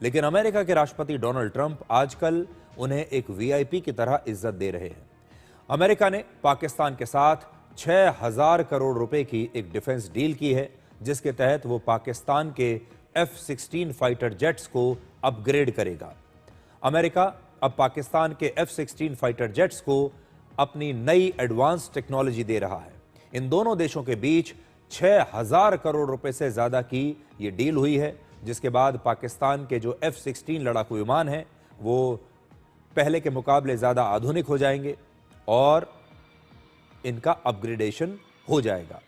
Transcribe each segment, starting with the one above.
लेकिन अमेरिका के राष्ट्रपति डोनाल्ड ट्रंप आजकल उन्हें एक वीआईपी की तरह इज्जत दे रहे हैं। अमेरिका ने पाकिस्तान के साथ 6,000 करोड़ रुपए की एक डिफेंस डील की है, जिसके तहत वो पाकिस्तान के F-16 फाइटर जेट्स को अपग्रेड करेगा। अमेरिका अब पाकिस्तान के F-16 फाइटर जेट्स को अपनी नई एडवांस टेक्नोलॉजी दे रहा है। इन दोनों देशों के बीच 6,000 करोड़ रुपए से ज्यादा की ये डील हुई है, जिसके बाद पाकिस्तान के जो F-16 लड़ाकू विमान हैं वो पहले के मुकाबले ज्यादा आधुनिक हो जाएंगे और इनका अपग्रेडेशन हो जाएगा।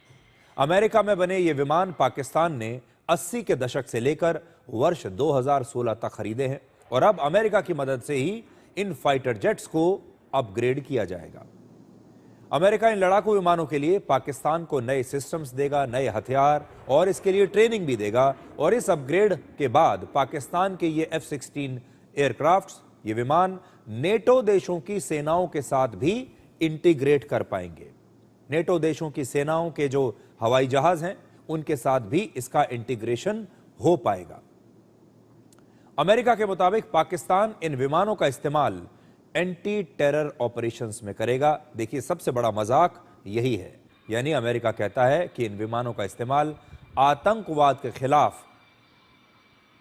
अमेरिका में बने ये विमान पाकिस्तान ने 80 के दशक से लेकर वर्ष 2016 तक खरीदे हैं और अब अमेरिका की मदद से ही इन फाइटर जेट्स को अपग्रेड किया जाएगा। अमेरिका इन लड़ाकू विमानों के लिए पाकिस्तान को नए सिस्टम्स देगा, नए हथियार और इसके लिए ट्रेनिंग भी देगा और इस अपग्रेड के बाद पाकिस्तान के ये F-16 एयरक्राफ्ट्स, ये विमान नेटो देशों की सेनाओं के साथ भी इंटीग्रेट कर पाएंगे। नेटो देशों की सेनाओं के जो हवाई जहाज हैं उनके साथ भी इसका इंटीग्रेशन हो पाएगा। अमेरिका के मुताबिक पाकिस्तान इन विमानों का इस्तेमाल एंटी टेरर ऑपरेशंस में करेगा। देखिए, सबसे बड़ा मजाक यही है, यानी अमेरिका कहता है कि इन विमानों का इस्तेमाल आतंकवाद के खिलाफ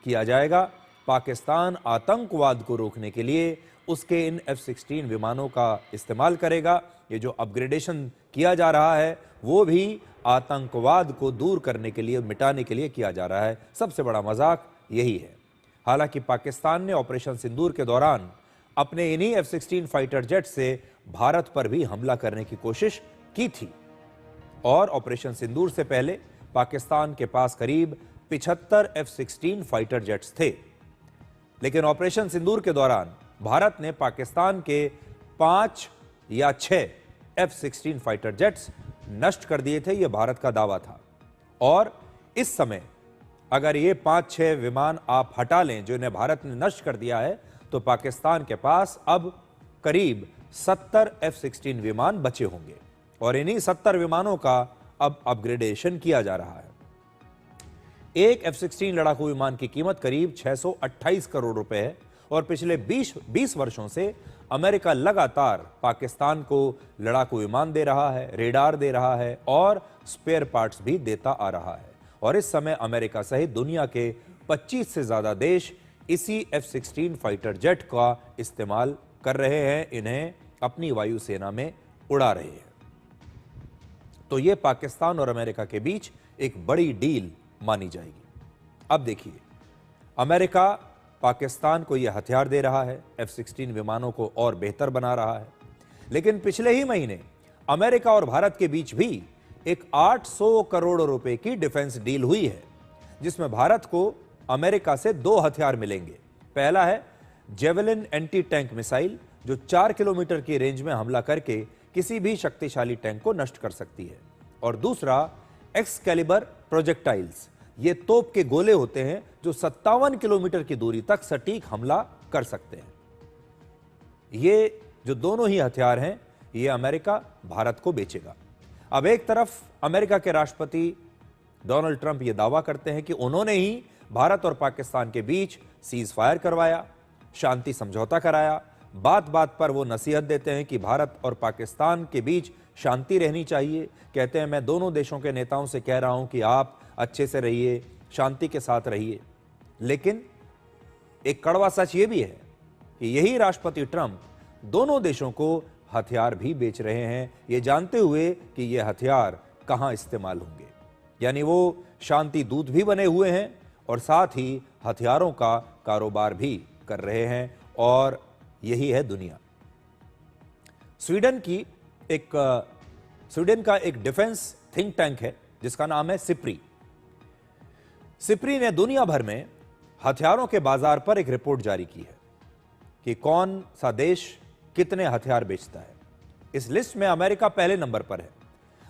किया जाएगा। पाकिस्तान आतंकवाद को रोकने के लिए उसके इन F-16 विमानों का इस्तेमाल करेगा। ये जो अपग्रेडेशन किया जा रहा है वो भी आतंकवाद को दूर करने के लिए, मिटाने के लिए किया जा रहा है। सबसे बड़ा मजाक यही है। हालांकि पाकिस्तान ने ऑपरेशन सिंदूर के दौरान अपने इन्हीं F-16 फाइटर जेट से भारत पर भी हमला करने की कोशिश की थी और ऑपरेशन सिंदूर से पहले पाकिस्तान के पास करीब 75 F-16 फाइटर जेट्स थे। लेकिन ऑपरेशन सिंदूर के दौरान भारत ने पाकिस्तान के 5 या 6 F-16 फाइटर जेट्स नष्ट कर दिए थे, यह भारत का दावा था। और इस समय अगर ये 5-6 विमान आप हटा लें जो इन्हें भारत ने नष्ट कर दिया है, तो पाकिस्तान के पास अब करीब 70 F-16 विमान बचे होंगे और इन्हीं 70 विमानों का अब अपग्रेडेशन किया जा रहा है। एक F-16 लड़ाकू विमान की कीमत करीब 628 करोड़ रुपए है और पिछले 20 वर्षों से अमेरिका लगातार पाकिस्तान को लड़ाकू विमान दे रहा है, रेडार दे रहा है और स्पेयर पार्ट्स भी देता आ रहा है। और इस समय अमेरिका सहित दुनिया के 25 से ज्यादा देश इसी F-16 फाइटर जेट का इस्तेमाल कर रहे हैं, इन्हें अपनी वायुसेना में उड़ा रहे हैं। तो यह पाकिस्तान और अमेरिका के बीच एक बड़ी डील मानी जाएगी। अब देखिए, अमेरिका पाकिस्तान को यह हथियार दे रहा है, F-16 विमानों को और बेहतर बना रहा है। लेकिन पिछले ही महीने अमेरिका और भारत के बीच भी एक 800 करोड़ रुपए की डिफेंस डील हुई है, जिसमें भारत को अमेरिका से 2 हथियार मिलेंगे। पहला है जेवेलिन एंटी टैंक मिसाइल, जो 4 किलोमीटर की रेंज में हमला करके किसी भी शक्तिशाली टैंक को नष्ट कर सकती है। और दूसरा एक्सकैलिबर प्रोजेक्टाइल्स, ये तोप के गोले होते हैं जो 57 किलोमीटर की दूरी तक सटीक हमला कर सकते हैं। ये जो दोनों ही हथियार हैं, ये अमेरिका भारत को बेचेगा। अब एक तरफ अमेरिका के राष्ट्रपति डोनाल्ड ट्रंप ये दावा करते हैं कि उन्होंने ही भारत और पाकिस्तान के बीच सीज फायर करवाया, शांति समझौता कराया। बात बात पर वो नसीहत देते हैं कि भारत और पाकिस्तान के बीच शांति रहनी चाहिए। कहते हैं, मैं दोनों देशों के नेताओं से कह रहा हूं कि आप अच्छे से रहिए, शांति के साथ रहिए। लेकिन एक कड़वा सच ये भी है कि यही राष्ट्रपति ट्रंप दोनों देशों को हथियार भी बेच रहे हैं, ये जानते हुए कि ये हथियार कहां इस्तेमाल होंगे। यानी वो शांति दूत भी बने हुए हैं और साथ ही हथियारों का कारोबार भी कर रहे हैं। और यही है दुनिया। स्वीडन का एक डिफेंस थिंक टैंक है जिसका नाम है सिप्री। सिप्री ने दुनिया भर में हथियारों के बाजार पर एक रिपोर्ट जारी की है कि कौन सा देश कितने हथियार बेचता है। इस लिस्ट में अमेरिका पहले नंबर पर है।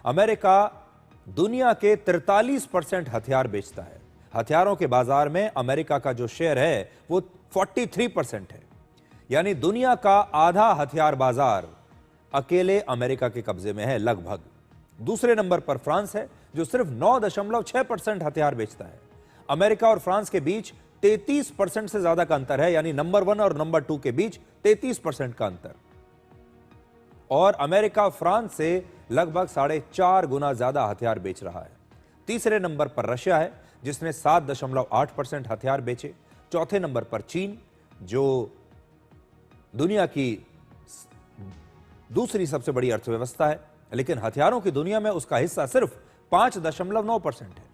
अमेरिका दुनिया के 43% हथियार बेचता है। हथियारों के बाजार में अमेरिका का जो शेयर है वो 43% है। यानी दुनिया का आधा हथियार बाजार अकेले अमेरिका के कब्जे में है लगभग। दूसरे नंबर पर फ्रांस है जो सिर्फ 9.6% हथियार बेचता है। अमेरिका और फ्रांस के बीच 33% से ज्यादा का अंतर है, यानी नंबर 1 और नंबर 2 के बीच 33% का अंतर। और अमेरिका फ्रांस से लगभग 4.5 गुना ज्यादा हथियार बेच रहा है। तीसरे नंबर पर रशिया है, जिसने 7.8% हथियार बेचे। चौथे नंबर पर चीन, जो दुनिया की दूसरी सबसे बड़ी अर्थव्यवस्था है, लेकिन हथियारों की दुनिया में उसका हिस्सा सिर्फ 5.9% है।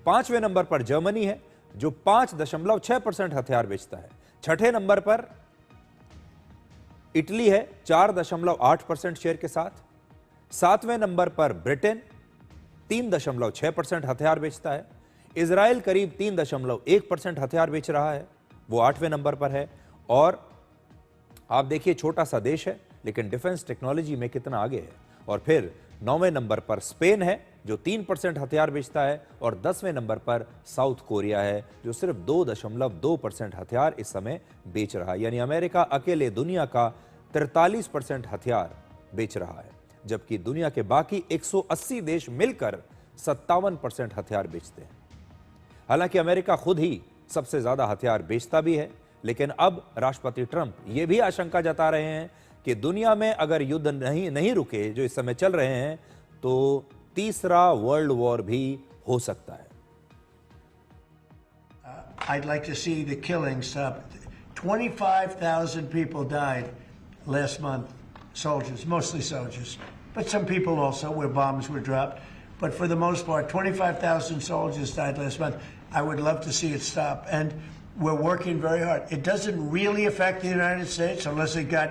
पांचवें नंबर पर जर्मनी है, जो 5.6% हथियार बेचता है। छठे नंबर पर इटली है 4.8% शेयर के साथ। सातवें नंबर पर ब्रिटेन 3.6% हथियार बेचता है। इजराइल करीब 3.1% हथियार बेच रहा है, वो 8वें नंबर पर है। और आप देखिए, छोटा सा देश है लेकिन डिफेंस टेक्नोलॉजी में कितना आगे है। और फिर 9वें नंबर पर स्पेन है, जो 3% हथियार बेचता है। और 10वें नंबर पर साउथ कोरिया है, जो सिर्फ 2.2% हथियार इस समय बेच रहा है। यानी अमेरिका अकेले दुनिया का 43% हथियार बेच रहा है, जबकि दुनिया के बाकी 180 देश मिलकर 57% हथियार बेचते हैं। हालांकि अमेरिका खुद ही सबसे ज्यादा हथियार बेचता भी है, लेकिन अब राष्ट्रपति ट्रंप ये भी आशंका जता रहे हैं कि दुनिया में अगर युद्ध नहीं रुके जो इस समय चल रहे हैं, तो तीसरा वर्ल्ड वॉर भी हो सकता है। I'd like to see the killings stop. 25,000 people died last month, soldiers, mostly soldiers, but some people also where bombs were dropped. But for the most part, 25,000 soldiers died last month. I would love to see it stop. And we're working very hard. It doesn't really affect the United States unless it got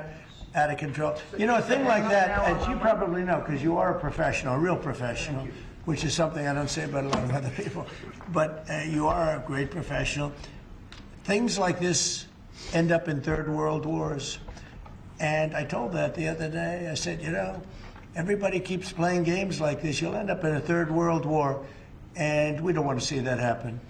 out of control. You know, a thing like that, as you probably know, because you are a professional, a real professional, which is something I don't say about a lot of other people, but you are a great professional. Things like this end up in third world wars. And I told that the other day. I said, you know, everybody keeps playing games like this. You'll end up in a third world war, and we don't want to see that happen.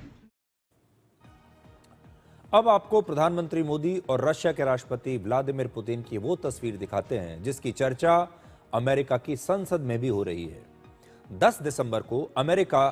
अब आपको प्रधानमंत्री मोदी और Russia के राष्ट्रपति Vladimir Putin की वो तस्वीर दिखाते हैं जिसकी चर्चा अमेरिका की संसद में भी हो रही है। 10 दिसंबर को अमेरिका